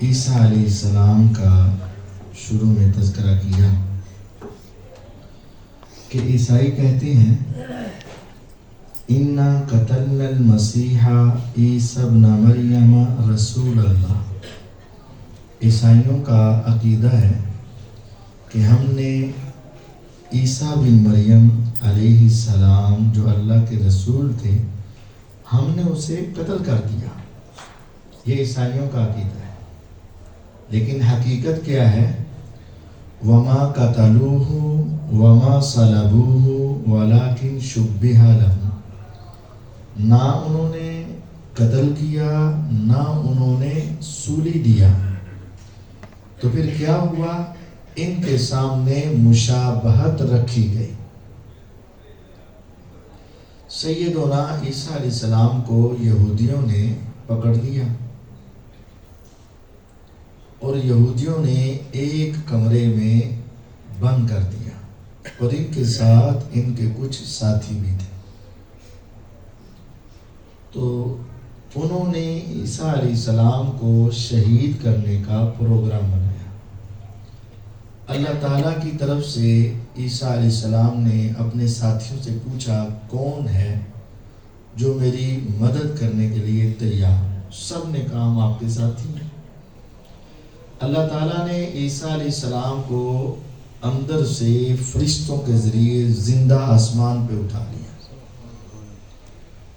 عیسیٰ علیہ السلام کا شروع میں تذکرہ کیا کہ عیسائی کہتے ہیں اِنَّا قَتَلْنَا الْمَسِيحَ عِيسَى ابْنَ مَرْيَمَ رسول اللہ۔ عیسائیوں کا عقیدہ ہے کہ ہم نے عیسیٰ بن مریم علیہ السلام جو اللہ کے رسول تھے، ہم نے اسے قتل کر دیا۔ یہ عیسائیوں کا عقیدہ ہے، لیکن حقیقت کیا ہے؟ وَمَا قَتَلُوهُ وَمَا صَلَبُوهُ وَلَكِنْ شُبِّهَ لَهُمْ۔ نہ انہوں نے قتل کیا، نہ انہوں نے سولی دیا، تو پھر کیا ہوا؟ ان کے سامنے مشابہت رکھی گئی۔ سیدنا عیسیٰ علیہ السلام کو یہودیوں نے پکڑ لیا اور یہودیوں نے ایک کمرے میں بند کر دیا، اور ان کے ساتھ ان کے کچھ ساتھی بھی تھے۔ تو انہوں نے عیسیٰ علیہ السلام کو شہید کرنے کا پروگرام بنایا۔ اللہ تعالیٰ کی طرف سے عیسیٰ علیہ السلام نے اپنے ساتھیوں سے پوچھا، کون ہے جو میری مدد کرنے کے لیے تیار؟ سب نے کہا ہم آپ کے ساتھی ہیں۔ اللہ تعالیٰ نے عیسیٰ علیہ السلام کو اندر سے فرشتوں کے ذریعے زندہ آسمان پہ اٹھا لیا،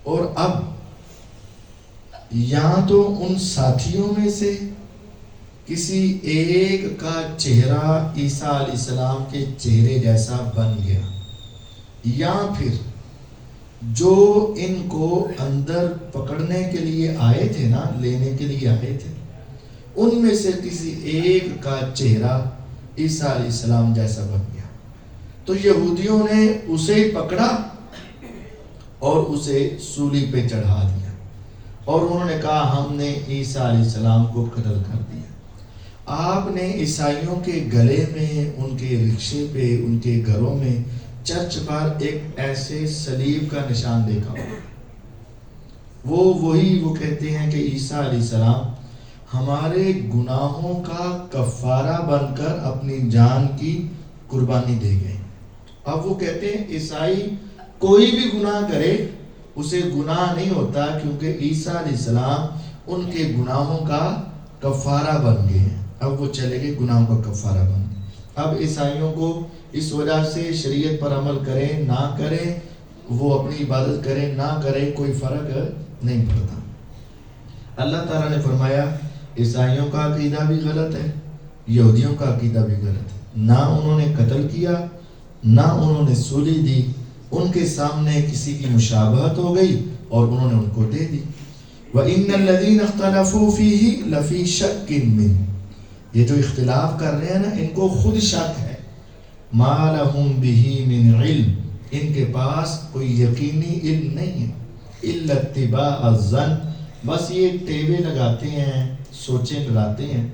اور اب یا تو ان ساتھیوں میں سے کسی ایک کا چہرہ عیسیٰ علیہ السلام کے چہرے جیسا بن گیا، یا پھر جو ان کو اندر پکڑنے کے لیے آئے تھے نا، لینے کے لیے آئے تھے، ان میں سے کسی ایک کا چہرہ عیسیٰ علیہ السلام جیسا بن گیا۔ تو یہودیوں نے اسے پکڑا اور اسے سولی پہ چڑھا دیا، اور انہوں نے کہا ہم نے عیسیٰ علیہ السلام کو قتل کر دیا۔ آپ نے عیسائیوں کے گلے میں، ان کے رکشے پہ، ان کے گھروں میں، چرچ پر ایک ایسے صلیب کا نشان دیکھا ہوگا۔ وہ کہتے ہیں کہ عیسیٰ علیہ السلام ہمارے گناہوں کا کفارہ بن کر اپنی جان کی قربانی دے گئے۔ اب وہ کہتے ہیں عیسائی کوئی بھی گناہ کرے اسے گناہ نہیں ہوتا، کیونکہ عیسیٰ علیہ السلام ان کے گناہوں کا کفارہ بن گئے ہیں۔ اب وہ چلے گئے گناہوں کا کفارہ بن گئے۔ اب عیسائیوں کو اس وجہ سے شریعت پر عمل کریں نہ کریں، وہ اپنی عبادت کریں نہ کریں، کوئی فرق نہیں پڑتا۔ اللہ تعالیٰ نے فرمایا عیسائیوں کا عقیدہ بھی غلط ہے، یہودیوں کا عقیدہ بھی غلط ہے۔ نہ انہوں نے قتل کیا، نہ انہوں نے سولی دی، ان کے سامنے کسی کی مشابہت ہو گئی اور انہوں نے ان کو دے دی۔ وَإِنَّ الَّذِينَ اخْتَلَفُوا فِيهِ لَفِي شَكٍّ مِّنْهُ۔ یہ جو اختلاف کر رہے ہیں نا، ان کو خود شک ہے۔ مَا لَهُمْ بِهِ مِنْ عِلْمٍ، ان کے پاس کوئی یقینی علم نہیں ہے۔ إِلَّا اتِّبَاعَ الظَّنِّ، بس یہ ٹیبے لگاتے ہیں، سوچیں لگاتے ہیں۔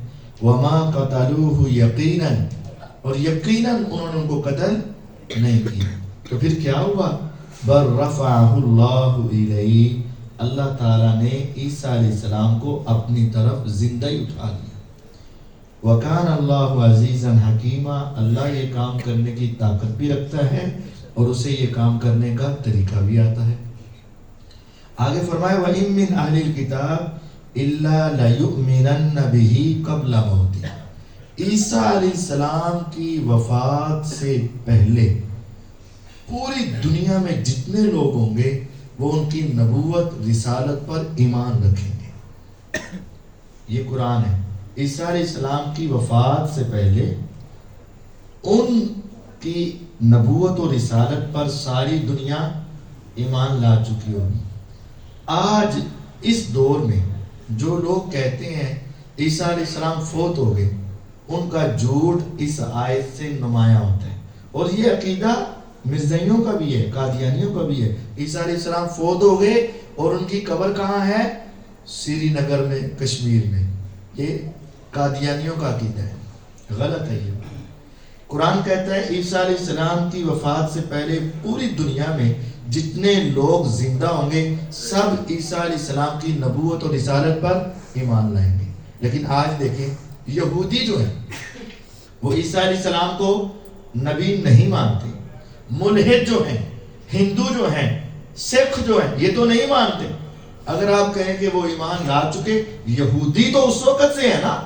وَمَا قَتَلُوهُ يَقِينًا، اور یقیناً انہوں نے ان کو قتل نہیں کیا۔ تو پھر کیا ہوا؟ بَلْ رَفَعَهُ اللَّهُ إِلَيْهِ، اللہ تعالیٰ نے عیسیٰ علیہ السلام کو اپنی طرف زندہ ہی اٹھا لیا۔ وَكَانَ اللَّهُ عَزِيزًا حَكِيمًا، اللہ یہ کام کرنے کی طاقت بھی رکھتا ہے اور اسے یہ کام کرنے کا طریقہ بھی آتا ہے۔ آگے فرمایا وَإِن مِّنْ أَهْلِ الْكِتَابِ إِلَّا لَيُؤْمِنَنَّ بِهِ قَبْلَ مَوْتِهِ۔ عیسیٰ علیہ السلام کی وفات سے پہلے پوری دنیا میں جتنے لوگ ہوں گے وہ ان کی نبوت، رسالت پر ایمان رکھیں گے۔ یہ قرآن ہے۔ عیسیٰ علیہ السلام کی وفات سے پہلے ان کی نبوت و رسالت پر ساری دنیا ایمان لا چکی ہوگی۔ آج اس دور میں جو لوگ کہتے ہیں عیسیٰ علیہ السلام فوت ہو گئے، ان کا جھوٹ اس آیت سے نمایاں ہوتا ہے، اور یہ عقیدہ مرزائیوں کا بھی ہے، قادیانیوں کا بھی ہے۔ عیسیٰ علیہ السلام فوت ہو گئے اور ان کی قبر کہاں ہے؟ سری نگر میں، کشمیر میں۔ یہ قادیانیوں کا عقیدہ ہے، غلط ہے۔ یہ قرآن کہتا ہے عیسیٰ علیہ السلام کی وفات سے پہلے پوری دنیا میں جتنے لوگ زندہ ہوں گے سب عیسیٰ علیہ السلام کی نبوت اور رسالت پر ایمان لائیں گے۔ لیکن آج دیکھیں یہودی جو ہیں وہ عیسیٰ علیہ السلام کو نبی نہیں مانتے، ملحد جو ہیں، ہندو جو ہیں، سکھ جو ہیں، یہ تو نہیں مانتے۔ اگر آپ کہیں کہ وہ ایمان لا چکے، یہودی تو اس وقت سے ہے نا،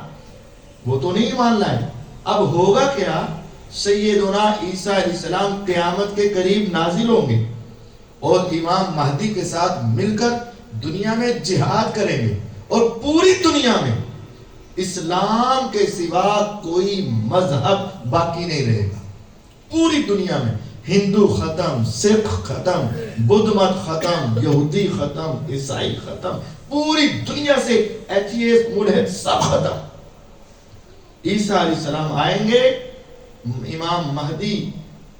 وہ تو نہیں ایمان لائے۔ اب ہوگا کیا؟ سیدنا عیسیٰ علیہ السلام قیامت کے قریب نازل ہوں گے اور امام مہدی کے ساتھ مل کر دنیا میں جہاد کریں گے، اور پوری دنیا میں اسلام کے سوا کوئی مذہب باقی نہیں رہے گا۔ پوری دنیا میں ہندو ختم، سکھ ختم، بدھ مت ختم، یہودی ختم، عیسائی ختم، پوری دنیا سے ایتھیسٹ، ملحد سب ختم۔ عیسیٰ علیہ السلام آئیں گے، امام مہدی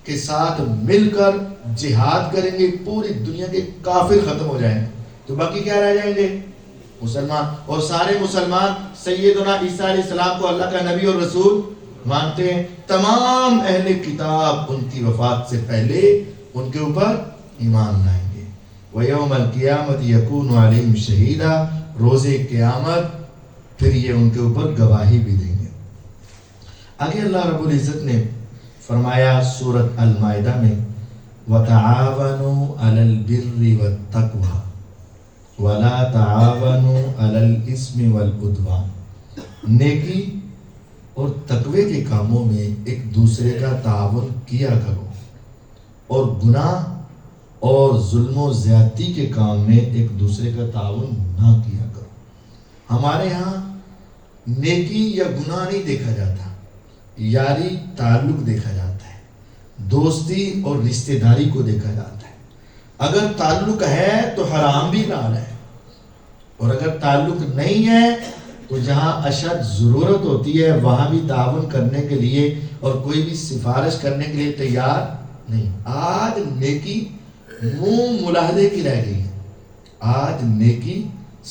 کے ساتھ مل کر جہاد کریں گے، پوری دنیا کے کافر ختم ہو جائیں گے، تو باقی کیا رہ جائیں گے؟ مسلمان۔ اور سارے مسلمان سیدنا عیسیٰ علیہ السلام کو اللہ کا نبی اور رسول مانتے ہیں۔ تمام اہل کتاب ان کی وفات سے پہلے ان کے اوپر ایمان لائیں گے۔ وَيَوْمَ الْقِيَامَةِ يَكُونُ عَلَيْهِمْ شَهِيدًا، روز قیامت پھر یہ ان کے اوپر گواہی بھی دیں گے۔ آگے اللہ رب العزت نے فرمایا سورۃ المائدہ میں وَتَعَاوَنُوا عَلَى الْبِرِّ وَالتَّقْوَى وَلَا تَعَاوَنُوا عَلَى الْإِثْمِ وَالْعُدْوَانِ، نیکی اور تقوی کے کاموں میں ایک دوسرے کا تعاون کیا کرو، اور گناہ اور ظلم و زیادتی کے کام میں ایک دوسرے کا تعاون نہ کیا کرو۔ ہمارے ہاں نیکی یا گناہ نہیں دیکھا جاتا، یاری تعلق دیکھا جاتا ہے، دوستی اور رشتہ داری کو دیکھا جاتا ہے۔ اگر تعلق ہے تو حرام بھی حلال ہے، اور اگر تعلق نہیں ہے تو جہاں اشد ضرورت ہوتی ہے وہاں بھی تعاون کرنے کے لیے اور کوئی بھی سفارش کرنے کے لیے تیار نہیں۔ آج نیکی منہ ملاحدے کی رہ گئی ہے، آج نیکی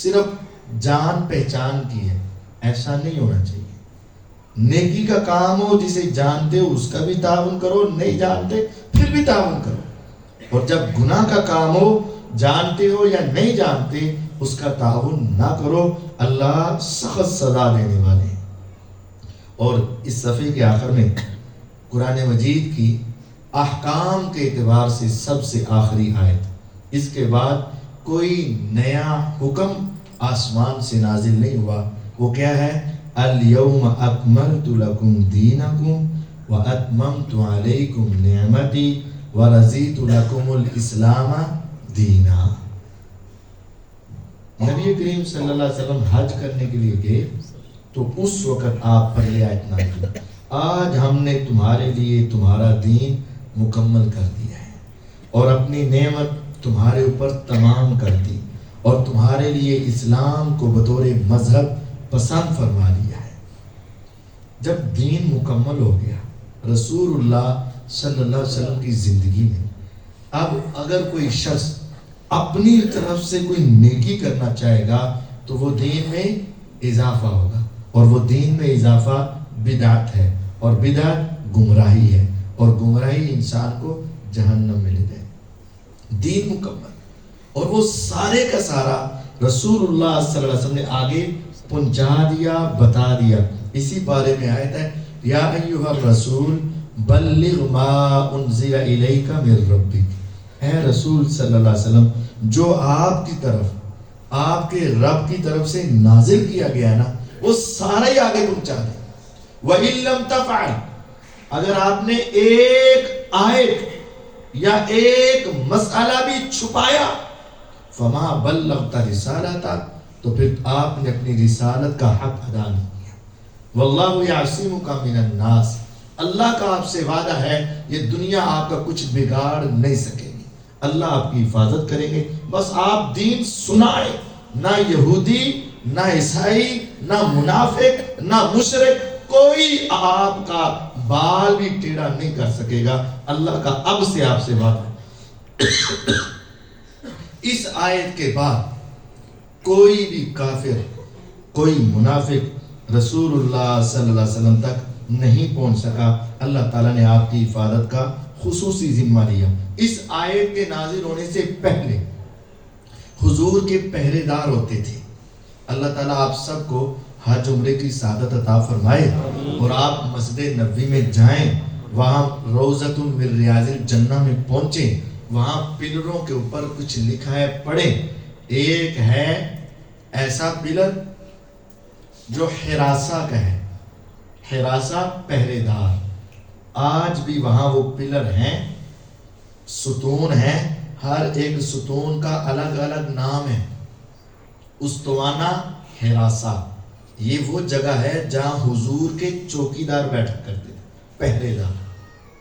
صرف جان پہچان کی ہے، ایسا نہیں ہونا چاہیے۔ نیکی کا کام ہو، جسے جانتے ہو اس کا بھی تعاون کرو، نہیں جانتے پھر بھی تعاون کرو، اور جب گناہ کا کام ہو، جانتے ہو یا نہیں جانتے اس کا تعاون نہ کرو، اللہ سخت سزا دینے والے ہیں۔ اور اس صفحے کے آخر میں قرآن مجید کی احکام کے اعتبار سے سب سے آخری آیت، اس کے بعد کوئی نیا حکم آسمان سے نازل نہیں ہوا، وہ کیا ہے؟ الَّيَوْمَ أَكْمَلْتُ لَكُمْ دِينَكُمْ وَأَتْمَمْتُ عَلَيْكُمْ نِعْمَتِي وَرَضِيتُ لَكُمُ الْإِسْلَامَ دِينًا۔ نبی کریم صلی اللہ علیہ وسلم حج کرنے کے لیے گئے تو اس وقت آپ پر یہ آیت نازل ہوئی، آج ہم نے تمہارے لیے تمہارا دین مکمل کر دیا ہے اور اپنی نعمت تمہارے اوپر تمام کر دی، اور تمہارے لیے اسلام کو بطور مذہب پسند فرما لیا ہے۔ جب دین مکمل ہو گیا رسول اللہ صلی اللہ علیہ وسلم کی زندگی میں، اب اگر کوئی شخص اپنی طرف سے کوئی نیکی کرنا چاہے گا تو وہ دین میں اضافہ ہوگا، اور وہ دین میں اضافہ بدعت ہے، اور بدعت گمراہی ہے، اور گمراہی انسان کو جہنم میں لے جائے۔ دین مکمل، اور وہ سارے کا سارا رسول اللہ صلی اللہ علیہ وسلم نے آگے پہنچا دیا، بتا دیا۔ اسی بارے میں آیت ہے یا ایھا الرسول بلغ ما انزل الیک من ربک، اے رسول صلی اللہ علیہ وسلم جو آپ کی طرف، آپ کے رب کی طرف سے نازل کیا گیا نا وہ سارا ہی آگے پہنچا دیں۔ وَإِن لَمْ تَفْعَلْ، اگر آپ نے ایک آیت یا ایک مسئلہ بھی چھپایا، فَمَا بَلَّغْتَ رِسَالَتَهُ، تو پھر آپ نے اپنی رسالت کا حق ادا نہیں کیا۔ وَاللَّهُ يَعْصِمُكَ مِنَ النَّاسِ، اللہ کا آپ سے وعدہ ہے یہ دنیا آپ کا کچھ بگاڑ نہیں سکے گی، اللہ آپ کی حفاظت کریں گے۔ بس آپ دین سنائیں، نہ یہودی، نہ عیسائی، نہ منافق، نہ مشرک، کوئی آپ کا بال بھی ٹیڑھا نہیں کر سکے گا، اللہ کا اب سے آپ سے وعدہ ہے۔ اس آیت کے بعد کوئی بھی کافر، کوئی منافق رسول اللہ صلی اللہ علیہ وسلم تک نہیں پہنچ سکا۔ اللہ تعالیٰ نے آپ کی حفاظت کا خصوصی ذمہ لیا۔ اس آیت کے نازل ہونے سے پہلے حضور کے پہرے دار ہوتے تھے۔ اللہ تعالیٰ آپ سب کو حج عمرے کی سعادت عطا فرمائے، اور آپ مسجد نبوی میں جائیں، وہاں روضۃ من ریاض الجنہ میں پہنچیں، وہاں پلروں کے اوپر کچھ لکھا ہے، پڑھیں۔ ایک ہے ایسا پلر جو حراسہ کا ہے، حراسہ پہرے دار، آج بھی وہاں وہ پلر ہیں، ستون ہیں، ہر ایک ستون کا الگ الگ نام ہے۔ استوانہ حراسہ، یہ وہ جگہ ہے جہاں حضور کے چوکیدار بیٹھا کرتے تھے، پہرے دار۔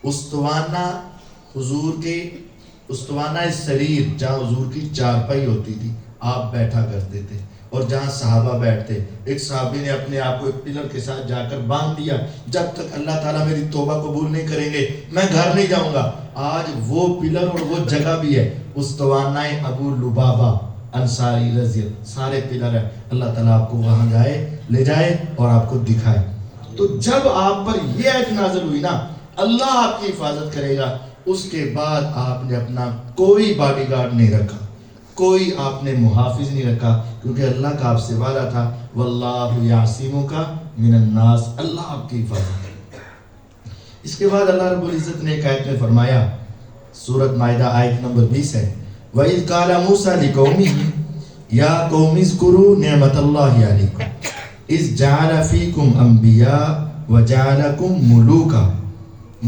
استوانہ حضور کے، استوانہ سریر جہاں حضور کی چارپائی ہوتی تھی، آپ بیٹھا کرتے تھے، اور جہاں صحابہ بیٹھتے۔ ایک صحابی نے اپنے آپ کو ایک پلر کے ساتھ جا کر باندھ دیا، جب تک اللہ تعالیٰ میری توبہ قبول نہیں کریں گے میں گھر نہیں جاؤں گا۔ آج وہ پلر اور وہ جگہ بھی ہے، استوانہ ابو لبابہ انصاری رضی اللہ، سارے پلر ہے۔ اللہ تعالیٰ آپ کو وہاں لے جائے اور آپ کو دکھائے۔ تو جب آپ پر یہ آیت نازل ہوئی نا، اللہ آپ کی حفاظت کرے گا، اس کے بعد آپ نے اپنا کوئی باڈی گارڈ نہیں رکھا، کوئی آپ نے محافظ نہیں رکھا، کیونکہ اللہ کا آپ سے وعدہ تھا، واللہ یعصمک من الناس، اللہ آپ کی حفاظت کرے۔ اس کے بعد اللہ رب العزت نے ایک آیت میں فرمایا، سورۃ مائدہ آیت نمبر 20 ہے، وَإِذْ قَالَ مُوسَىٰ لِقَوْمِهِ يَا قَوْمِ اذْكُرُوا نِعْمَتَ اللَّهِ عَلَيْكُمْ إِذْ جَعَلَ فِيكُمْ أَنْبِيَاءَ وَجَعَلَكُمْ مُلُوكًا۔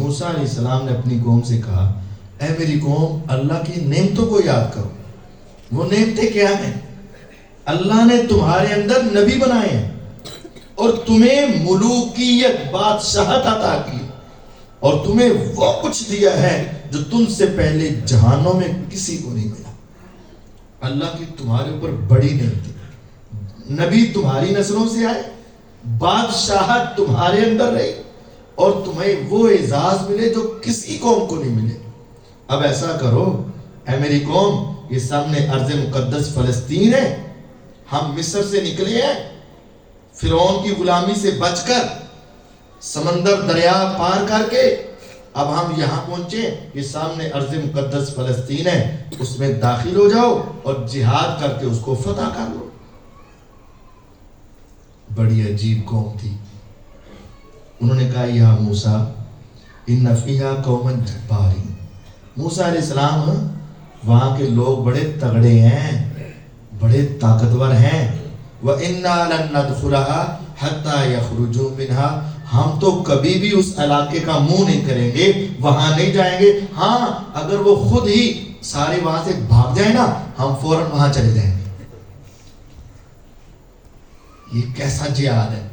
موسیٰ علیہ السلام نے اپنی قوم سے کہا، اے میری قوم، اللہ کی نعمتوں کو یاد کرو۔ وہ نعمتیں کیا ہیں؟ اللہ نے تمہارے اندر نبی بنائے ہیں، اور تمہیں ملوکیت، بادشاہت عطا کی، اور تمہیں وہ کچھ دیا ہے جو تم سے پہلے جہانوں میں کسی کو نہیں ملا۔ اللہ کی تمہارے اوپر بڑی نعمت، نبی تمہاری نسلوں سے آئے، بادشاہت تمہارے اندر رہی، اور تمہیں وہ اعزاز ملے جو کسی قوم کو نہیں ملے۔ اب ایسا کرو اے میری قوم، یہ سامنے ارض مقدس فلسطین ہے، ہم مصر سے نکلے ہیں، فرعون کی غلامی سے بچ کر، سمندر دریا پار کر کے، اب ہم یہاں پہنچے، یہ سامنے ارض مقدس فلسطین ہے، اس میں داخل ہو جاؤ اور جہاد کر کے اس کو فتح کر لو۔ بڑی عجیب قوم تھی، انہوں نے کہا یا موسیٰ ان فیہا قوما جبارین، موسیٰ علیہ السلام وہاں کے لوگ بڑے تگڑے ہیں، بڑے طاقتور ہیں، وَإِنَّا لَن نَدْخُلَهَا حَتَّى يَخْرُجُوا مِنْهَا، ہم تو کبھی بھی اس علاقے کا منہ نہیں کریں گے، وہاں نہیں جائیں گے، ہاں اگر وہ خود ہی سارے وہاں سے بھاگ جائیں نا، ہم فوراً وہاں چلے جائیں گے۔ یہ کیسا جہاد ہے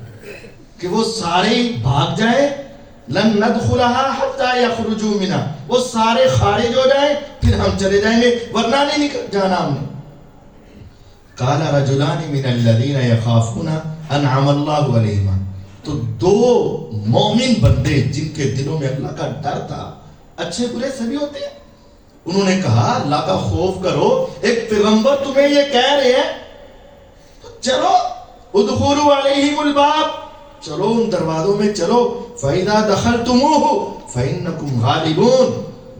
کہ وہ سارے بھاگ جائیں، لن ندخلها حتى يخرجوا منها، وہ سارے خارج ہو جائیں پھر ہم چلے جائیں گے، ورنہ نہیں جانا ہم نے۔ قال رجلان من الذين يخافون انعم الله عليهم، تو دو مومن بندے جن کے دلوں میں اللہ کا ڈر تھا، اچھے برے سبھی ہوتے ہیں، انہوں نے کہا اللہ کا خوف کرو، ایک پیغمبر تمہیں یہ کہہ رہے ہیں تو چلو ادخلوا علیہم الباب، چلو ان دروازوں میں چلو، فَإِذَا دَخَلْتُمُوهُ فَإِنَّكُمْ غَالِبُونَ،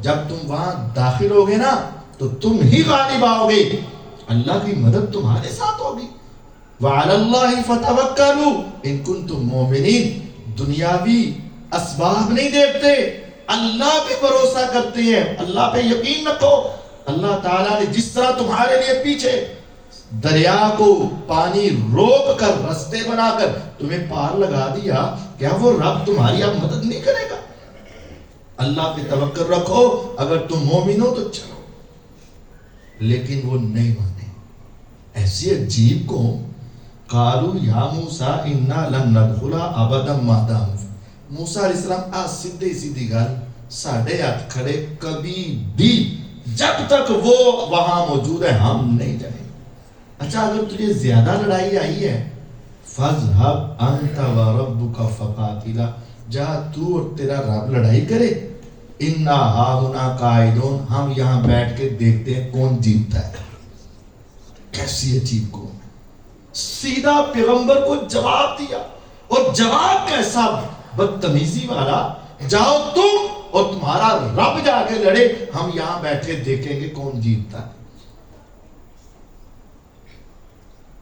جب تم وہاں داخل ہوگے نا تو تم ہی غالب آؤ گے، اللہ کی مدد تمہارے ساتھ ہوگی۔ وَعَلَى اللَّهِ فَتَوَكَّلُوا إِن كُنتُم مُؤْمِنِينَ، دنیاوی اسباب نہیں دیکھتے، اللہ پہ بھروسہ کرتے ہیں، اللہ پہ یقین رکھو۔ اللہ تعالیٰ نے جس طرح تمہارے لیے پیچھے دریا کو پانی روک کر رستے بنا کر تمہیں پار لگا دیا، کیا وہ رب تمہاری اب مدد نہیں کرے گا؟ اللہ پہ توکل رکھو، اگر تم مومن ہو تو چلو۔ لیکن وہ نہیں مانے، ایسی عجیب قوم، قالوا یا موسیٰ انا لن ندخلها ابدا ما داموا فیہا، موسیٰ علیہ السلام سیدھی گل، ساڑھے ہاتھ کھڑے، کبھی بھی جب تک وہ وہاں موجود ہے ہم نہیں جائیں۔ اچھا اگر تجھے زیادہ لڑائی آئی ہے، فَاذْهَبْ أَنْتَ وَرَبُّكَ فَقَاتِلَا، جا تو اور تیرا رب لڑائی کرے، اِنَّا هَاهُنَا قَاعِدُونَ، ہم یہاں بیٹھ کے دیکھتے ہیں کون جیتتا ہے۔ کیسی عجیب قوم، سیدھا پیغمبر کو جواب دیا، اور جواب کیسا بدتمیزی والا، جاؤ تم اور تمہارا رب جا کے لڑے، ہم یہاں بیٹھے دیکھیں گے کون جیتتا ہے۔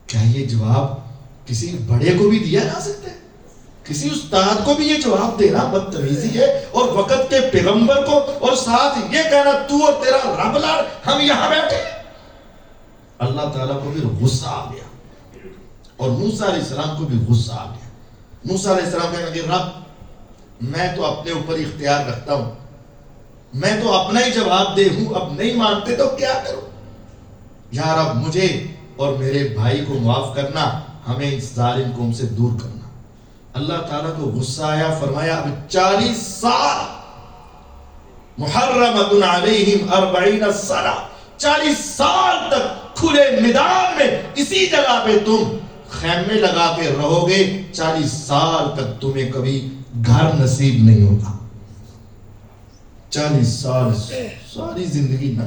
کیا یہ جواب کسی بڑے کو بھی دیا جا سکتا ہے، کسی استاد کو بھی یہ جواب دینا بدتمیزی ہے، اور وقت کے پیغمبر کو، اور ساتھ یہ کہنا تو اور تیرا رب لڑ، ہم یہاں بیٹھے۔ اللہ تعالیٰ کو پھر غصہ آ گیا، اور موسیٰ علیہ السلام کو بھی غصہ آ گیا۔ موسیٰ علیہ السلام کہنے لگے رب میں تو اپنے اوپر اختیار رکھتا ہوں، میں تو اپنا ہی جواب دے ہوں، اب نہیں مانتے تو کیا کروں؟ یا رب مجھے اور میرے بھائی کو معاف کرنا، ہمیں اس ظالم قوم سے دور کرنا۔ اللہ تعالیٰ کو غصہ آیا، فرمایا اب 40 سال محرمۃ علیہم 40 سنہ، 40 سال تک کھلے میدان میں اسی جگہ پہ تم خیمے لگا کے رہو گے، 40 سال تک تمہیں کبھی گھر نصیب نہیں ہوگا۔ 40 سال ساری زندگی نہ۔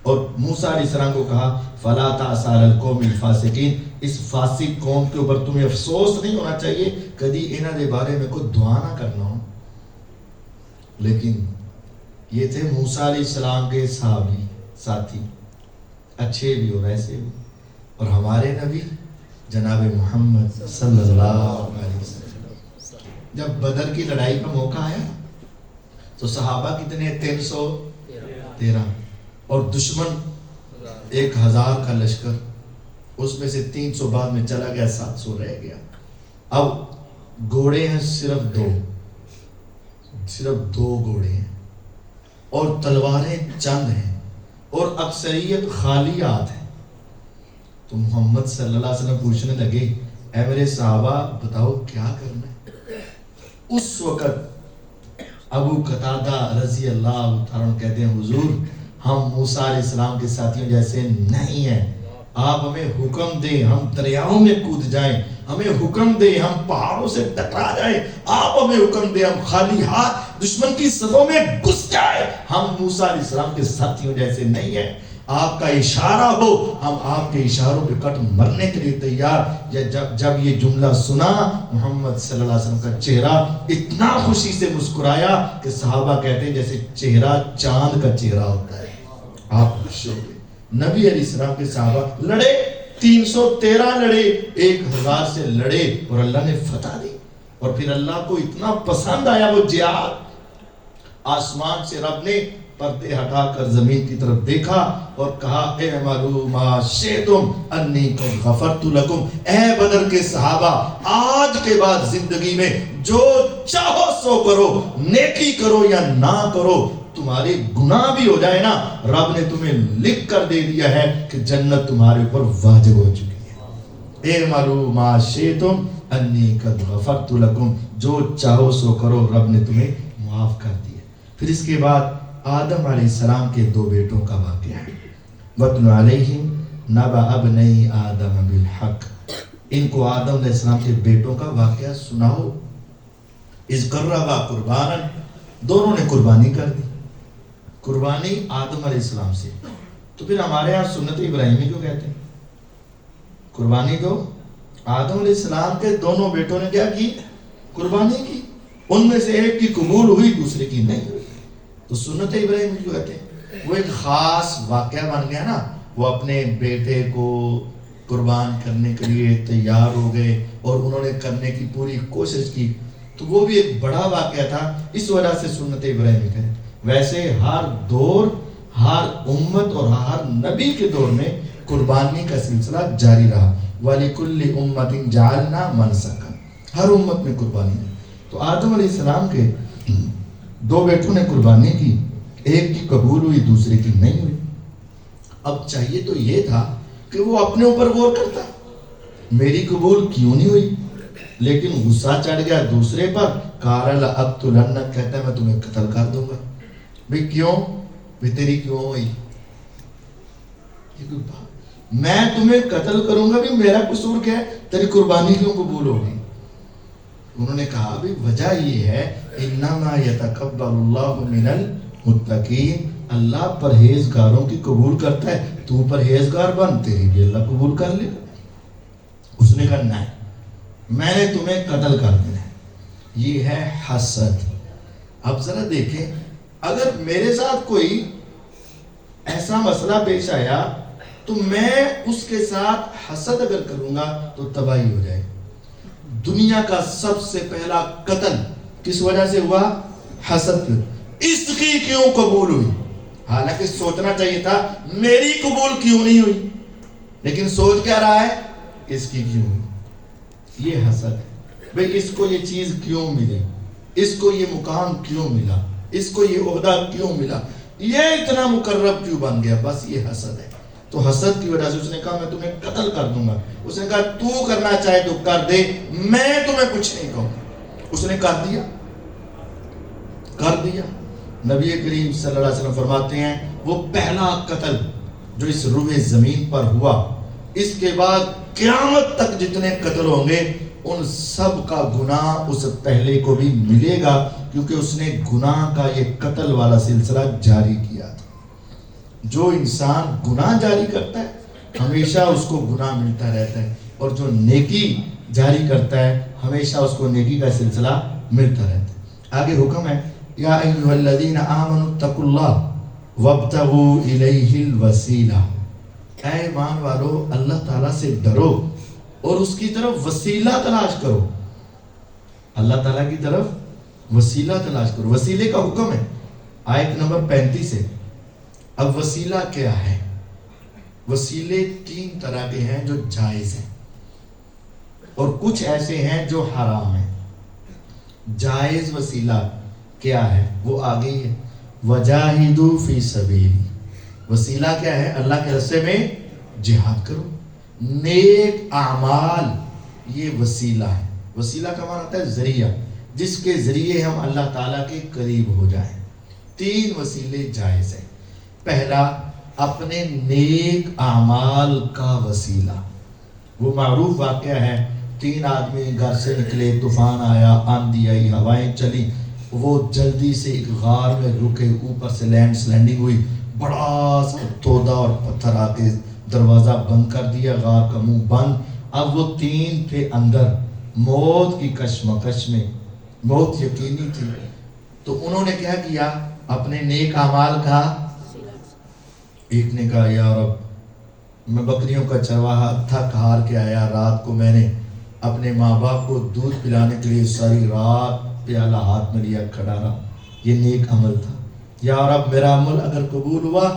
اور موسیٰ علیہ السلام کو کہا فَلَا تَعْسَ عَلَى الْقَوْمِ الْفَاسِقِينَ، اس فاسق قوم کے اوپر تمہیں افسوس نہیں ہونا چاہیے، کدی انہاں دے بارے میں کوئی دعا نہ کرنا ہو۔ لیکن یہ تھے موسیٰ علیہ السلام کے صحابی ساتھی، اچھے بھی اور ایسے بھی، اور ہمارے نبی جناب محمد صلی اللہ علیہ وسلم جب بدر کی لڑائی کا موقع آیا تو صحابہ کتنے؟ 313، اور دشمن 1000 کا لشکر، اس میں سے 300 بعد میں چلا گیا، 700 رہ گیا۔ اب گھوڑے ہیں صرف 2 گھوڑے ہیں، اور تلواریں چند ہیں، اور اکثریت خالیات ہیں۔ تو محمد صلی اللہ علیہ وسلم پوچھنے لگے اے میرے صحابہ بتاؤ کیا کرنا ہے؟ اس وقت ابو قتادہ رضی اللہ عنہ کہتے ہیں حضور ہم موسیٰ علیہ السلام کے ساتھیوں جیسے نہیں ہیں، آپ ہمیں حکم دیں ہم دریاؤں میں کود جائیں، ہمیں حکم دیں ہم پہاڑوں سے ٹکرا جائیں، آپ ہمیں حکم دیں ہم خالی ہاتھ دشمن کی صفوں میں گھس جائیں، ہم موسیٰ علیہ السلام کے ساتھیوں جیسے نہیں ہیں، آپ کا اشارہ ہو ہم آپ کے اشاروں پہ کٹ مرنے کے لیے تیار۔ جب یہ جملہ سنا محمد صلی اللہ علیہ وسلم کا چہرہ اتنا خوشی سے مسکرایا کہ صحابہ کہتے ہیں جیسے چہرہ چاند کا چہرہ ہوتا ہے۔ آپ خوش ہو گئے۔ نبی علیہ السلام کے صحابہ لڑے، 313 لڑے، 1000 سے لڑے، اور اللہ نے فتح دی۔ اور پھر اللہ کو اتنا پسند آیا وہ جہاد، آسمان سے رب نے پردے ہٹا کر زمین کی طرف دیکھا اور کہا اعملوا ما شئتم انی قد غفرت لکم، اے بدر کے صحابہ آج کے بعد زندگی میں جو چاہو سو کرو، نیکی کرو یا نہ کرو، تمہارے گناہ بھی ہو جائے نا رب نے تمہیں لکھ کر دے دیا ہے کہ جنت تمہارے اوپر واجب ہو چکی ہے۔ اعملوا ما شئتم انی قد غفرت لکم، جو چاہو سو کرو رب نے تمہیں معاف کر دیا۔ پھر اس کے بعد آدم علیہ السلام کے 2 بیٹوں کا واقعہ ہے۔ وَاتْلُ عَلَيْهِمْ نَبَأَ ابْنَيْ آدَمَ بِالْحَقِّ، ان کو آدم علیہ السلام کے بیٹوں کا واقعہ سناؤ۔ اِذْ قَرَّبَا قُرْبَانًا، دونوں نے قربانی کر دی، قربانی آدم علیہ السلام سے۔ تو پھر ہمارے یہاں سنت ابراہیمی کیوں کہتے ہیں؟ قربانی تو آدم علیہ السلام کے دونوں بیٹوں نے کیا کی؟ قربانی کی، ان میں سے ایک کی قبول ہوئی دوسرے کی نہیں ہوئی، تو سنت ابراہیم کیوں کہتے ہیں؟ وہ ایک خاص واقعہ بن گیا نا، وہ اپنے بیٹے کو قربان کرنے کے لیے تیار ہو گئے اور انہوں نے کرنے کی پوری کوشش کی، تو وہ بھی ایک بڑا واقعہ تھا، اس وجہ سے سنت ابراہیم کہتے ہیں۔ ویسے ہر دور، ہر امت اور ہر نبی کے دور میں قربانی کا سلسلہ جاری رہا۔ وَلِكُلِّ أُمَّةٍ جَعَلْنَا مَنْسَكًا، ہر امت میں قربانی ہے۔ تو آدم علیہ السلام کے 2 بیٹوں نے قربانی کی، ایک کی قبول ہوئی دوسرے کی نہیں ہوئی۔ اب چاہیے تو یہ تھا کہ وہ اپنے اوپر غور کرتا، میری قبول کیوں نہیں ہوئی، لیکن غصہ چڑھ گیا دوسرے پر، قَالَ لَأَقْتُلَنَّكَ، کہتا ہے میں تمہیں قتل کر دوں گا۔ بھئی کیوں؟ بھئی تیری کیوں ہوئی؟ میں تمہیں قتل کروں گا، بھی میرا قصور کیا ہے؟ تیری قربانی کیوں قبول ہوگی؟ انہوں نے کہا بھی وجہ یہ ہے انما یتقبل اللہ من المتقین، اللہ پرہیزگاروں کی قبول کرتا ہے، تو پرہیزگار بن تیری بھی اللہ قبول کر لے گا۔ اس نے کہا نہیں، میں نے تمہیں قتل کر دینا ہے، یہ ہے حسد۔ اب ذرا دیکھیں، اگر میرے ساتھ کوئی ایسا مسئلہ پیش آیا تو میں اس کے ساتھ حسد اگر کروں گا تو تباہی ہو جائے. دنیا کا سب سے پہلا قتل کس وجہ سے ہوا؟ حسد. اس کی کیوں قبول ہوئی؟ حالانکہ سوچنا چاہیے تھا میری قبول کیوں نہیں ہوئی، لیکن سوچ کیا رہا ہے؟ اس کی کیوں ہوئی. یہ حسد ہے. بھئی اس کو یہ چیز کیوں ملی، اس کو یہ مقام کیوں ملا، اس کو یہ عہدہ کیوں ملا، یہ اتنا مقرب کیوں بن گیا. بس یہ حسد ہے. تو حسد کی وجہ سے اس نے کہا میں تمہیں قتل کر دوں گا. اس نے کہا تو کرنا چاہے تو کر دے، میں تمہیں کچھ نہیں کہوں. اس نے کر دیا. نبی کریم صلی اللہ علیہ وسلم فرماتے ہیں وہ پہلا قتل جو اس روئے زمین پر ہوا، اس کے بعد قیامت تک جتنے قتل ہوں گے ان سب کا گناہ اس پہلے کو بھی ملے گا، کیونکہ اس نے گناہ کا یہ قتل والا سلسلہ جاری کیا تھا. جو انسان گناہ جاری کرتا ہے ہمیشہ اس کو گناہ ملتا رہتا ہے، اور جو نیکی جاری کرتا ہے ہمیشہ اس کو نیکی کا سلسلہ ملتا رہتا ہے. آگے حکم ہے یا ایھا الذین آمنوا اتقوا اللہ وابتغوا الیہ الوسیلہ. اے ایمان والو اللہ تعالیٰ سے ڈرو اور اس کی طرف وسیلہ تلاش کرو. اللہ تعالیٰ کی طرف وسیلہ تلاش کرو. وسیلے کا حکم ہے آیت نمبر 35 ہے. اب وسیلہ کیا ہے؟ وسیلے 3 طرح کے ہیں جو جائز ہیں اور کچھ ایسے ہیں جو حرام ہیں. جائز وسیلہ کیا ہے وہ آگے ہے. وجاہدوا فی سبیلی. وسیلہ کیا ہے؟ اللہ کے راستے میں جہاد کرو. نیک اعمال یہ وسیلہ ہے. وسیلہ کا معنی ہوتا ہے ذریعہ، جس کے ذریعے ہم اللہ تعالیٰ کے قریب ہو جائیں. 3 وسیلے جائز ہیں. پہلا اپنے نیک اعمال کا وسیلہ. وہ معروف واقعہ ہے، 3 آدمی گھر سے نکلے، طوفان آیا، آندھی آئی، ہوائیں چلی، وہ جلدی سے ایک غار میں رکے، اوپر سے لینڈ سلائڈنگ ہوئی، بڑا سا تودا اور پتھر آ کے دروازہ بند کر دیا، غار کا منہ بند. اب وہ 3 تھے اندر، موت کی کشمکش میں، موت یقینی تھی. تو انہوں نے کیا کیا؟ اپنے نیک اعمال کا. ایک نے کہا یا رب میں بکریوں کا چرواہا تھک ہار کے آیا، رات کو میں نے اپنے ماں باپ کو دودھ پلانے کے لیے ساری رات پیالہ ہاتھ میں لیا کھڑا رہا، یہ نیک عمل تھا. یا رب میرا عمل اگر قبول ہوا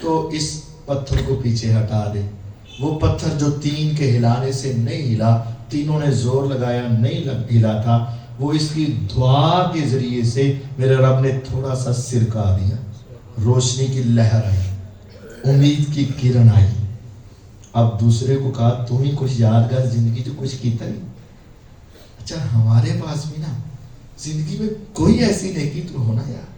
تو اس پتھر کو پیچھے ہٹا دے. وہ پتھر جو 3 کے ہلانے سے نہیں ہلا، تینوں نے زور لگایا نہیں ہلا تھا، وہ اس کی دعا کے ذریعے سے میرے رب نے تھوڑا سا سرکا دیا، روشنی کی لہر آئی، امید کی کرن آئی. اب دوسرے کو کہا تم ہی کچھ یادگار زندگی جو کچھ کیتا نہیں. اچھا ہمارے پاس بھی نا زندگی میں کوئی ایسی نیکی تو ہونا یار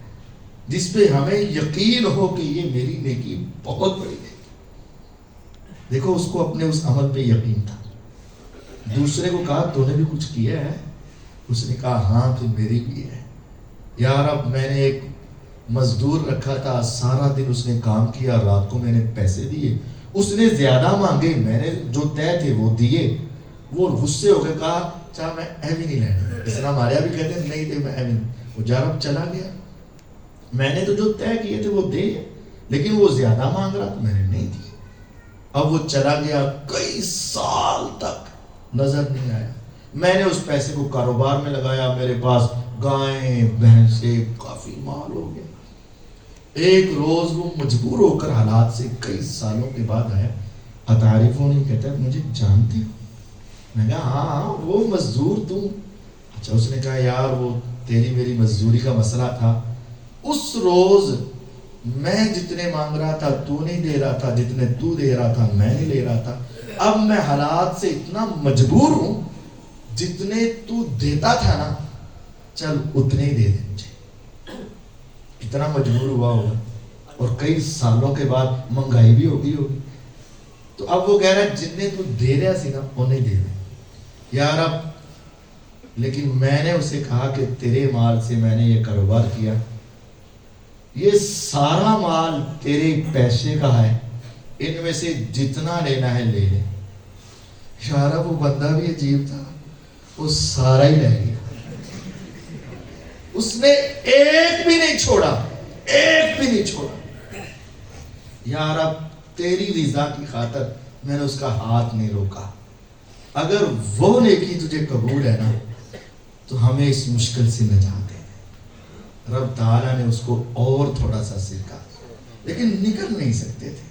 جس پہ ہمیں یقین ہو کہ یہ میری نیکی بہت بڑی نیکی. دیکھو اس کو اپنے اس عمل پہ یقین تھا. دوسرے کو کہا تو نے بھی کچھ کیا ہے؟ اس نے کہا ہاں تو میری بھی ہے. یار اب میں نے ایک مزدور رکھا تھا، سارا دن اس نے کام کیا، رات کو میں نے پیسے دیے، اس نے زیادہ مانگے، میں نے جو طے تھے وہ دیے. وہ غصے ہو کے کہا چاہ میں ایوی نہیں لینا. اس طرح ہمارے یہاں بھی کہتے ہیں نہیں دے میں ایوی نہیں. وہ جارب چلا گیا، میں نے تو جو طے کیے تھے وہ دے، لیکن وہ زیادہ مانگ رہا تو میں نے نہیں دی. اب وہ چلا گیا، کئی سال تک نظر نہیں آیا. میں نے اس پیسے کو کاروبار میں لگایا، میرے پاس گائیں بھینسیں کافی مال ہو گیا. ایک روز وہ مجبور ہو کر حالات سے کئی سالوں کے بعد آیا. اتعارفونی کہتا ہے مجھے جانتے ہو؟ میں نے کہا ہاں وہ مزدور تم. اچھا اس نے کہا یار وہ تیری میری مزدوری کا مسئلہ تھا. اس روز میں جتنے مانگ رہا تھا تو نہیں دے رہا تھا، جتنے تو دے رہا تھا میں نہیں لے رہا تھا. اب میں حالات سے اتنا مجبور ہوں، جتنے تو دیتا تھا نا چل اتنے ہی دے دے مجھے. اتنا مجبور ہوا ہوگا، اور کئی سالوں کے بعد مہنگائی بھی ہوگی. تو اب وہ کہہ رہا ہے جتنے تو دے رہا سی نا انہیں دے دے یار. اب لیکن میں نے اسے کہا کہ تیرے مال سے میں نے یہ کاروبار کیا، یہ سارا مال تیرے پیسے کا ہے، ان میں سے جتنا لینا ہے لے لے. یار وہ بندہ بھی عجیب تھا، وہ سارا ہی لے گیا. اس نے ایک بھی نہیں چھوڑا، ایک بھی نہیں چھوڑا. یار اب تیری رضا کی خاطر میں نے اس کا ہاتھ نہیں روکا. اگر وہ نیکی تجھے قبول ہے نا تو ہمیں اس مشکل سے نجات دے. رب تعالیٰ نے اس کو اور تھوڑا سا سکھا لیکن نکل نہیں سکتے تھے.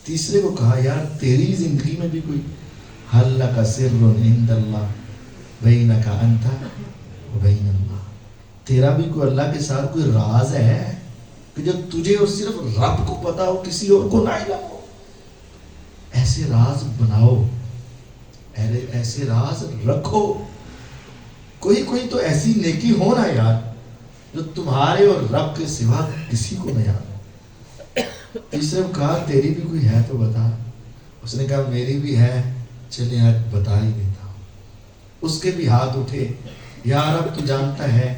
تیسرے کو کہا یار تیری زندگی میں بھی کوئی حل لک سر عند اللہ بینک انت و بین اللہ، تیرا بھی کوئی اللہ کے ساتھ کوئی راز ہے کہ جو تجھے اور صرف رب کو پتا ہو، کسی اور کو نہ علم ہو؟ ایسے راز بناؤ، ایسے راز رکھو. کوئی تو ایسی نیکی ہو نا یار جو تمہارے اور رب کے سوا کسی کو نہ یاد ہو. تیسرے کو کہا تیری بھی کوئی ہے تو بتا. اس نے کہا میری بھی ہے، چلے آج بتا ہی دیتا ہوں. اس کے بھی ہاتھ اٹھے. یا رب تو جانتا ہے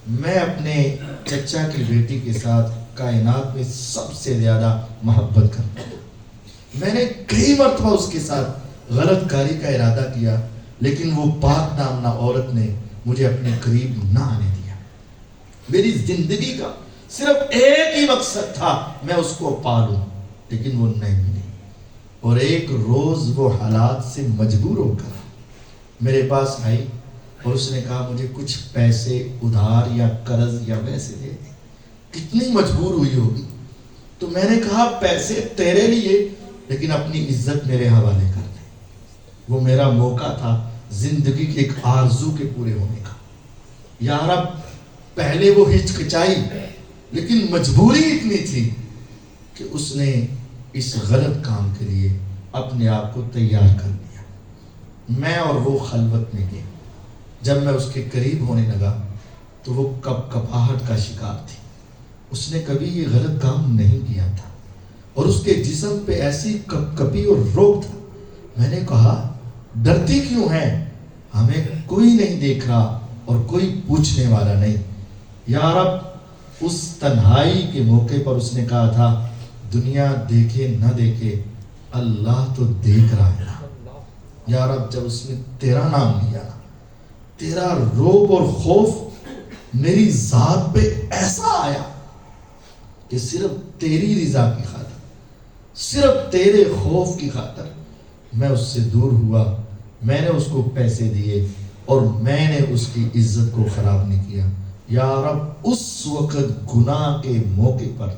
میں اپنے چچا کی بیٹی کے ساتھ کائنات میں سب سے زیادہ محبت کرتا ہوں. میں نے کئی مرتبہ اس کے ساتھ غلط کاری کا ارادہ کیا لیکن وہ پاک دامنہ عورت نے مجھے اپنے قریب نہ آنے دیا. میری زندگی کا صرف ایک ہی مقصد تھا میں اس کو پالوں لیکن وہ نہیں ملی. اور ایک روز وہ حالات سے مجبور ہو کر میرے پاس آئی اور اس نے کہا مجھے کچھ پیسے ادھار یا قرض یا ویسے دے دے. کتنی مجبور ہوئی ہوگی. تو میں نے کہا پیسے تیرے لیے لیکن اپنی عزت میرے حوالے کر دے. وہ میرا موقع تھا زندگی کے ایک آرزو کے پورے ہونے کا. یا رب پہلے وہ ہچکچائی لیکن مجبوری اتنی تھی کہ اس نے اس غلط کام کے لیے اپنے آپ کو تیار کر دیا. میں اور وہ خلوت میں گئے. جب میں اس کے قریب ہونے لگا تو وہ کپاہٹ کا شکار تھی. اس نے کبھی یہ غلط کام نہیں کیا تھا اور اس کے جسم پہ ایسی کپی اور روب تھا. میں نے کہا ڈرتی کیوں ہے؟ ہمیں کوئی نہیں دیکھ رہا اور کوئی پوچھنے والا نہیں. یا رب اس تنہائی کے موقع پر اس نے کہا تھا دنیا دیکھے نہ دیکھے اللہ تو دیکھ رہا ہے نا. یا رب جب اس نے تیرا نام لیا نا تیرا روب اور خوف میری ذات پہ ایسا آیا کہ صرف تیری رضا کی خاطر، صرف تیرے خوف کی خاطر میں اس سے دور ہوا. میں نے اس کو پیسے دیے اور میں نے اس کی عزت کو خراب نہیں کیا. یا رب اس وقت گناہ کے موقع پر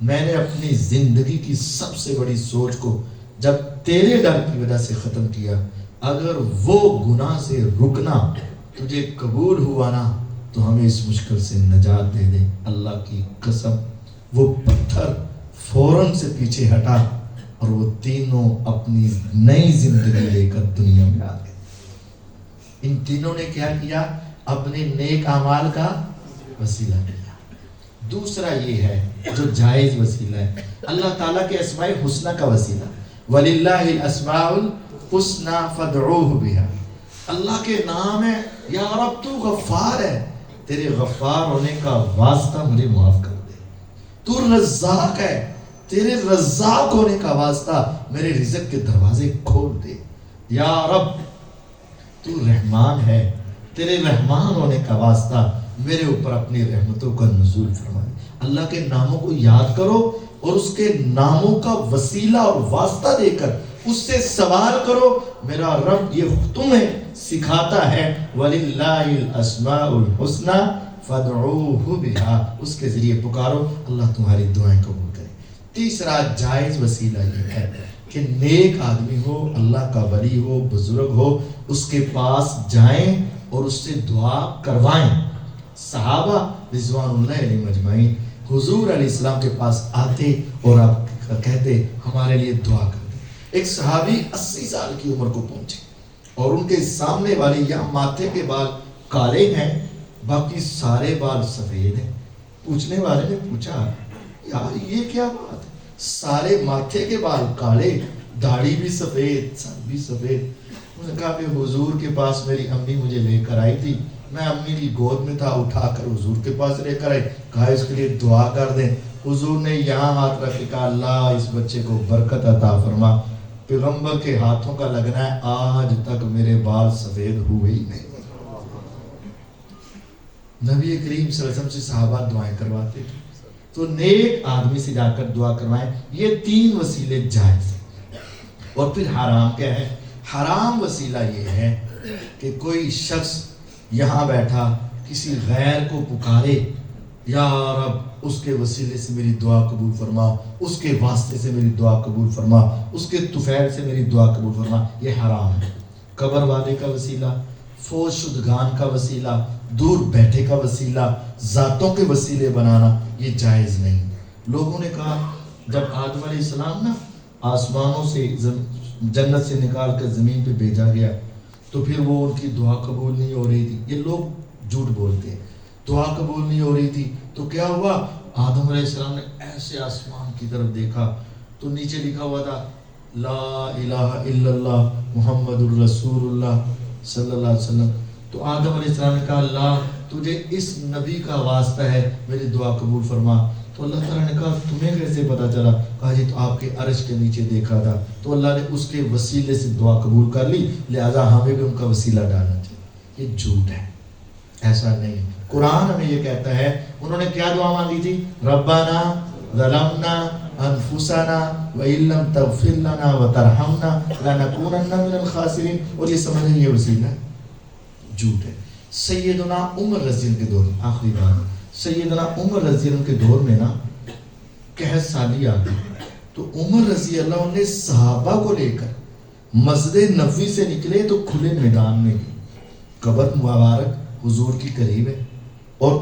میں نے اپنی زندگی کی سب سے بڑی سوچ کو جب تیرے ڈر کی وجہ سے ختم کیا. اگر وہ گناہ سے رکنا تجھے قبول ہوا نا تو ہمیں اس مشکل سے نجات دے دے. اللہ کی قسم وہ پتھر فوراً سے پیچھے ہٹا اور وہ تینوں اپنی نئی زندگی لے کر دنیا میں آ گئے. ان تینوں نے کیا کیا؟ اپنے نیک اعمال کا وسیلہ کیا. دوسرا یہ ہے جو جائز وسیلہ ہے اللہ تعالیٰ کے اسماء حسنہ کا وسیلہ. وَلِلَّهِ الْأَسْمَاءُ الْحُسْنَى فَادْعُوهُ بِهَا. اللہ کے نام ہے. یا رب تو غفار ہے، تیرے غفار ہونے کا واسطہ مجھے معاف کر دے. تو رزاق ہے، تیرے رزاق ہونے کا واسطہ میرے رزق کے دروازے کھول دے. یا رب تو رحمان ہے، تیرے رحمان ہونے کا واسطہ میرے اوپر اپنی رحمتوں کا نزول فرمائے. اللہ کے ناموں کو یاد کرو اور اس کے ناموں کا وسیلہ اور واسطہ دے کر اس سے سوال کرو. میرا رب یہ تمہیں سکھاتا ہے وَلِلَّهِ الْأَسْمَاءُ الْحُسْنَى فَادْعُوهُ بِهَا. اس کے ذریعے پکارو، اللہ تمہاری دعائیں قبول کرے. تیسرا جائز وسیلہ یہ ہے کہ نیک آدمی ہو، اللہ کا ولی ہو، بزرگ ہو، اس کے پاس جائیں اور اس سے دعا کروائیں. صحابہ رضوان اللہ علیہ مجمعین حضور علیہ السلام کے پاس آتے اور آپ کہتے ہمارے لیے دعا کر دیں. ایک صحابی 80 سال کی عمر کو پہنچے اور ان کے سامنے والے یا ماتھے کے بال کالے ہیں باقی سارے بال سفید ہیں. پوچھنے والے نے پوچھا یار یہ کیا بات ہے؟ سارے ماتھے کے بال کالے، داڑھی بھی سفید، سر بھی سفید. انہوں نے کہا کہ حضور کے پاس میری امی مجھے لے کر آئی تھی، میں امی کی گود میں تھا، اٹھا کر حضور کے پاس لے کر آئی. کہا اس کے لیے دعا کر دیں. حضور نے یہاں ہاتھ رکھ کے کہا اللہ اس بچے کو برکت عطا فرما. پیغمبر کے ہاتھوں کا لگنا ہے آج تک میرے بال سفید ہوئے ہی نہیں. نبی کریم صلی اللہ علیہ وسلم سے صحابہ دعائیں کرواتے تھے. تو نیک آدمی سے جا کر دعا کروائیں. یہ 3 وسیلے جائز ہیں. اور پھر حرام کیا ہے؟ حرام وسیلہ یہ ہے کہ کوئی شخص یہاں بیٹھا کسی غیر کو پکارے، یا رب اس کے وسیلے سے میری دعا قبول فرما، اس کے واسطے سے میری دعا قبول فرما، اس کے طفیل سے میری دعا قبول فرما. یہ حرام ہے. قبر والے کا وسیلہ، فوت شدگان کا وسیلہ، دور بیٹھے کا وسیلہ، ذاتوں کے وسیلے بنانا یہ جائز نہیں. لوگوں نے کہا جب آدم علیہ السلام نا آسمانوں سے جنت سے نکال کر زمین پہ بھیجا گیا تو پھر وہ ان کی دعا قبول نہیں ہو رہی تھی. یہ لوگ جھوٹ بولتے ہیں، دعا قبول نہیں ہو رہی تھی. تو کیا ہوا؟ آدم علیہ السلام نے ایسے آسمان کی طرف دیکھا تو نیچے لکھا ہوا تھا لا الہ الا اللہ محمد الرسول اللہ صلی اللہ علیہ وسلم. تو آدم علیہ السلام نے کہا اللہ تجھے اس نبی کا واسطہ ہے، میری دعا قبول فرما. تو اللہ تعالیٰ نے کہا تمہیں کیسے پتا چلا؟ کہا جی تو آپ کے عرش کے نیچے دیکھا تھا. تو اللہ نے اس کے وسیلے سے دعا قبول کر لی، لہذا ہمیں بھی ان کا وسیلہ ڈالنا چاہیے. یہ جھوٹ ہے، ایسا نہیں. قرآن ہمیں یہ کہتا ہے. انہوں نے کیا دعا مانگی تھی؟ ربنا ظلمنا انفسنا وان لم تغفر لنا وترحمنا لنکونن من الخاسرین. اور یہ سمجھیں یہ وسیلہ ہے، جھوٹ ہے. سیدنا عمر رضی اللہ کے دور میں، آخری بات، سیدنا عمر رضی اللہ کے دور میں نا قحط سالی آ گئی. تو عمر رضی اللہ عنہ نے صحابہ کو لے کر مسجد نبوی سے نکلے تو کھلے میدان میں گئے. قبر مبارک حضور کی قریب ہے، اور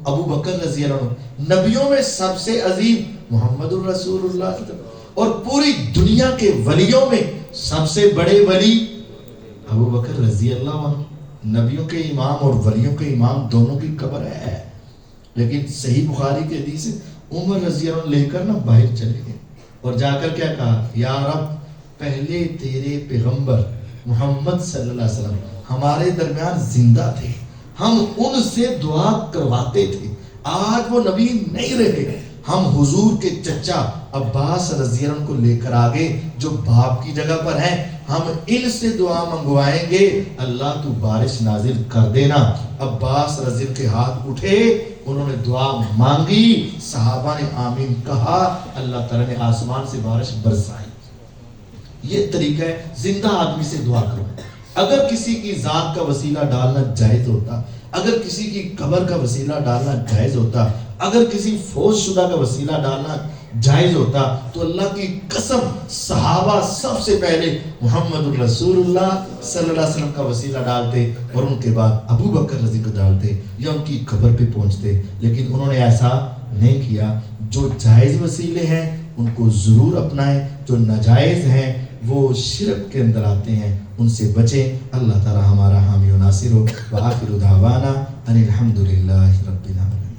ابو بکر رضی اللہ عنہ نبیوں میں سب سے عظیم محمد الرسول اللہ، اور پوری دنیا کے ولیوں میں سب سے بڑے ولی ابو بکر رضی اللہ عنہ. نبیوں کے امام اور ولیوں کے امام دونوں کی قبر ہے. لیکن صحیح بخاری کے حدیث عمر رضی اللہ عنہ لے کر نا باہر چلے گئے اور جا کر کیا کہا؟ یا رب پہلے تیرے پیغمبر محمد صلی اللہ علیہ وسلم ہمارے درمیان زندہ تھے، ہم ان سے دعا کرواتے تھے. آج وہ نبی نہیں رہے، ہم حضور کے چچا عباس رضی اللہ عنہ کو لے کر آگے جو باپ کی جگہ پر ہیں، ہم ان سے دعا منگوائیں گے اللہ تو بارش نازل کر دینا. عباس رضی اللہ کے ہاتھ اٹھے، انہوں نے دعا مانگی، صحابہ نے آمین کہا، اللہ تعالیٰ نے آسمان سے بارش برسائی. یہ طریقہ ہے زندہ آدمی سے دعا کرو. اگر کسی کی ذات کا وسیلہ ڈالنا جائز ہوتا، اگر کسی کی قبر کا وسیلہ ڈالنا جائز ہوتا، اگر کسی فوت شدہ کا وسیلہ ڈالنا جائز ہوتا تو اللہ کی قسم صحابہ سب سے پہلے محمد الرسول اللہ صلی اللہ علیہ وسلم کا وسیلہ ڈالتے، اور ان کے بعد ابو بکر رضی کو ڈالتے یا ان کی قبر پہ پہنچتے. لیکن انہوں نے ایسا نہیں کیا. جو جائز وسیلے ہیں ان کو ضرور اپنائیں، جو ناجائز ہیں وہ شرک کے اندر آتے ہیں ان سے بچیں. اللہ تعالی ہمارا حامی و ناصر ہو. وآخر دعوانا ان الحمد للہ رب العالمین.